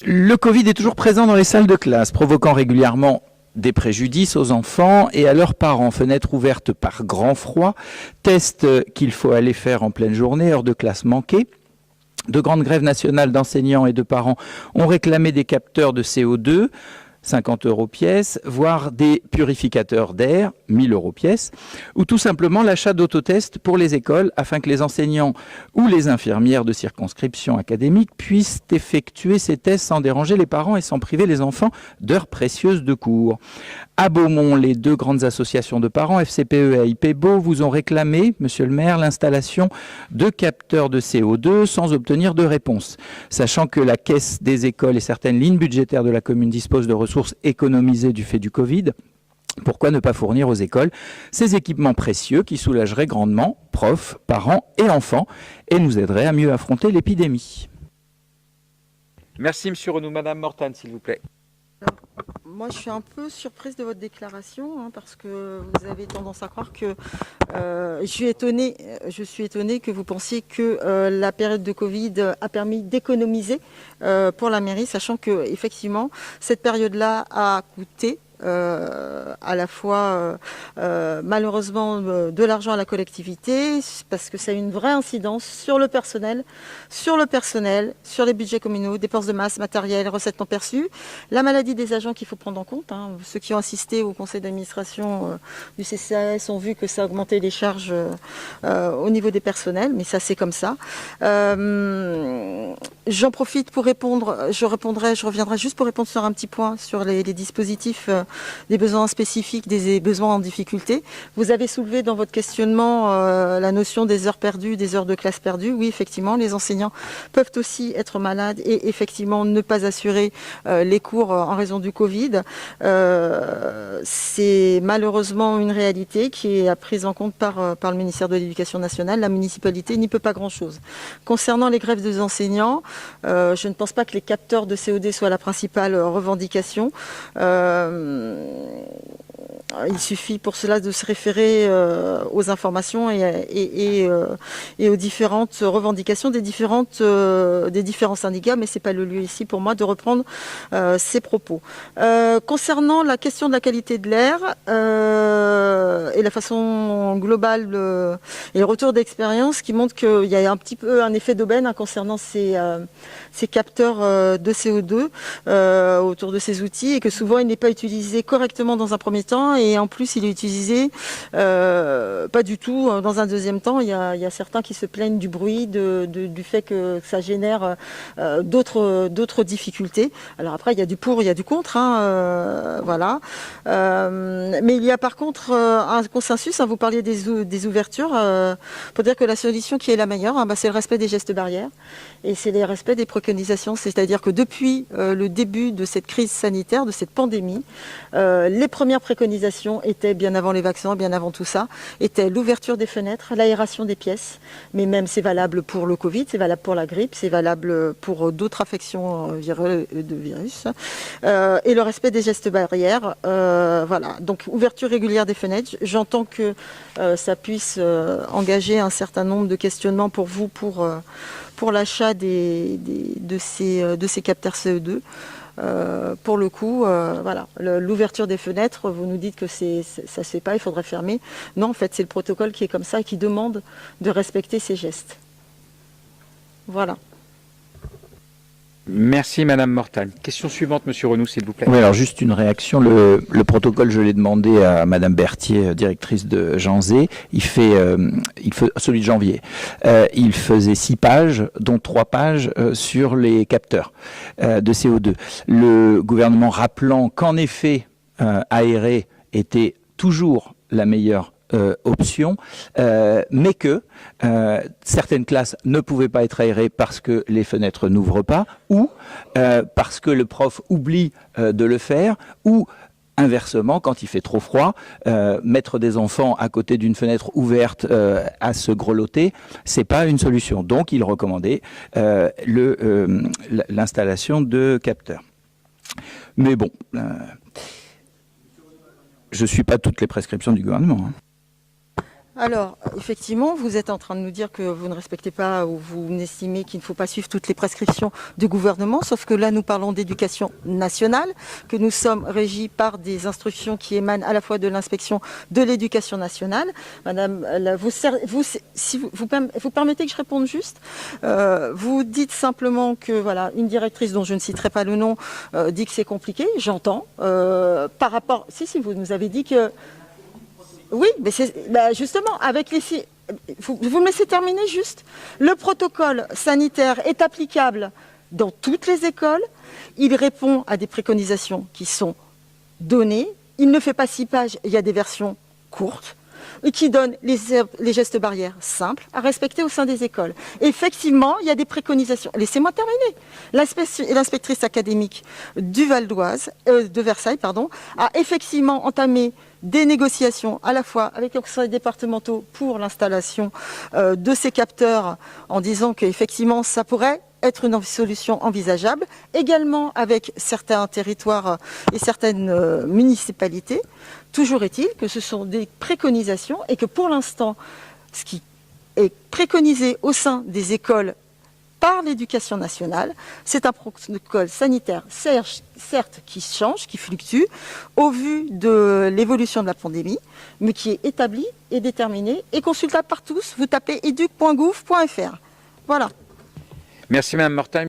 Le Covid est toujours présent dans les salles de classe, provoquant régulièrement des préjudices aux enfants et à leurs parents. Fenêtres ouvertes par grand froid, tests qu'il faut aller faire en pleine journée, heures de classe manquées. De grandes grèves nationales d'enseignants et de parents ont réclamé des capteurs de CO2, 50 € pièce, voire des purificateurs d'air, 1000 € pièce, ou tout simplement l'achat d'autotests pour les écoles afin que les enseignants ou les infirmières de circonscription académique puissent effectuer ces tests sans déranger les parents et sans priver les enfants d'heures précieuses de cours. À Beaumont, les deux grandes associations de parents, FCPE et AIPBO, vous ont réclamé, monsieur le maire, l'installation de capteurs de CO2 sans obtenir de réponse. Sachant que la caisse des écoles et certaines lignes budgétaires de la commune disposent de ressources économisées du fait du Covid, pourquoi ne pas fournir aux écoles ces équipements précieux qui soulageraient grandement profs, parents et enfants et nous aideraient à mieux affronter l'épidémie? Merci, monsieur Renou. Madame Mortane, s'il vous plaît. Moi, je suis un peu surprise de votre déclaration parce que vous avez tendance à croire que je suis étonnée que vous pensiez que la période de Covid a permis d'économiser pour la mairie, sachant que effectivement cette période-là a coûté à la fois malheureusement de l'argent à la collectivité parce que ça a une vraie incidence sur le personnel, sur les budgets communaux, dépenses de masse, matériel, recettes non perçues, la maladie des agents qu'il faut prendre en compte. Ceux qui ont assisté au conseil d'administration du CCAS ont vu que ça a augmenté les charges au niveau des personnels, mais ça c'est comme ça. J'en profite pour répondre, je reviendrai juste pour répondre sur un petit point sur les dispositifs des besoins spécifiques, des besoins en difficulté. Vous avez soulevé dans votre questionnement la notion des heures perdues, des heures de classe perdues. Oui, effectivement, les enseignants peuvent aussi être malades et effectivement ne pas assurer les cours en raison du Covid. C'est malheureusement une réalité qui est prise en compte par le ministère de l'Éducation nationale. La municipalité n'y peut pas grand-chose. Concernant les grèves des enseignants, je ne pense pas que les capteurs de CO2 soient la principale revendication. Il suffit pour cela de se référer aux informations et aux différentes revendications des différents syndicats, mais ce n'est pas le lieu ici pour moi de reprendre ces propos. Concernant la question de la qualité de l'air et la façon globale et le retour d'expérience qui montre qu'il y a un petit peu un effet d'aubaine concernant ces capteurs de CO2 autour de ces outils et que souvent il n'est pas utilisé correctement dans un premier temps et en plus il est utilisé pas du tout dans un deuxième temps. Il y a certains qui se plaignent du bruit, du fait que ça génère d'autres difficultés. Alors après il y a du pour, il y a du contre, voilà. Mais il y a par contre un consensus, vous parliez des ouvertures, pour dire que la solution qui est la meilleure, c'est le respect des gestes barrières et c'est le respect des préconisations. C'est-à-dire que depuis le début de cette crise sanitaire, de cette pandémie, les premières préconisations étaient, bien avant les vaccins, bien avant tout ça, étaient l'ouverture des fenêtres, l'aération des pièces, mais même c'est valable pour le Covid, c'est valable pour la grippe, c'est valable pour d'autres affections de virus, et le respect des gestes barrières. Voilà. Donc ouverture régulière des fenêtres. J'entends que ça puisse engager un certain nombre de questionnements pour vous, pour l'achat de ces capteurs CO2. Pour le coup, voilà, l'ouverture des fenêtres, vous nous dites que ça ne se fait pas, il faudrait fermer. Non, en fait, c'est le protocole qui est comme ça et qui demande de respecter ces gestes. Voilà. Merci Madame Mortane. Question suivante, Monsieur Renou, s'il vous plaît. Oui, alors juste une réaction. Le protocole, je l'ai demandé à Madame Berthier, directrice de Janzé. Il fait celui de janvier. Il faisait 6 pages, dont 3 pages sur les capteurs de CO2. Le gouvernement rappelant qu'en effet, aérer était toujours la meilleure option, mais que certaines classes ne pouvaient pas être aérées parce que les fenêtres n'ouvrent pas, ou parce que le prof oublie de le faire, ou inversement, quand il fait trop froid, mettre des enfants à côté d'une fenêtre ouverte à se grelotter, c'est pas une solution. Donc, il recommandait l'installation de capteurs. Mais bon, je suis pas toutes les prescriptions du gouvernement. Alors, effectivement, vous êtes en train de nous dire que vous ne respectez pas ou vous estimez qu'il ne faut pas suivre toutes les prescriptions du gouvernement, sauf que là, nous parlons d'éducation nationale, que nous sommes régis par des instructions qui émanent à la fois de l'inspection de l'éducation nationale. Madame, si vous permettez que je réponde juste, vous dites simplement que, voilà, une directrice dont je ne citerai pas le nom dit que c'est compliqué, j'entends. Par rapport... Si, vous nous avez dit que... Oui, mais justement, avec les... Vous me laissez terminer juste. Le protocole sanitaire est applicable dans toutes les écoles. Il répond à des préconisations qui sont données. Il ne fait pas 6 pages, il y a des versions courtes et qui donnent les gestes barrières simples à respecter au sein des écoles. Effectivement, il y a des préconisations. Laissez-moi terminer. L'inspectrice académique du Val d'Oise, de Versailles, a effectivement entamé des négociations à la fois avec les conseils départementaux pour l'installation de ces capteurs en disant qu'effectivement ça pourrait être une solution envisageable, également avec certains territoires et certaines municipalités. Toujours est-il que ce sont des préconisations et que pour l'instant, ce qui est préconisé au sein des écoles par l'éducation nationale, c'est un protocole sanitaire, certes, qui change, qui fluctue, au vu de l'évolution de la pandémie, mais qui est établi et déterminé et consultable par tous. Vous tapez educ.gouv.fr. Voilà. Merci Madame Mortain.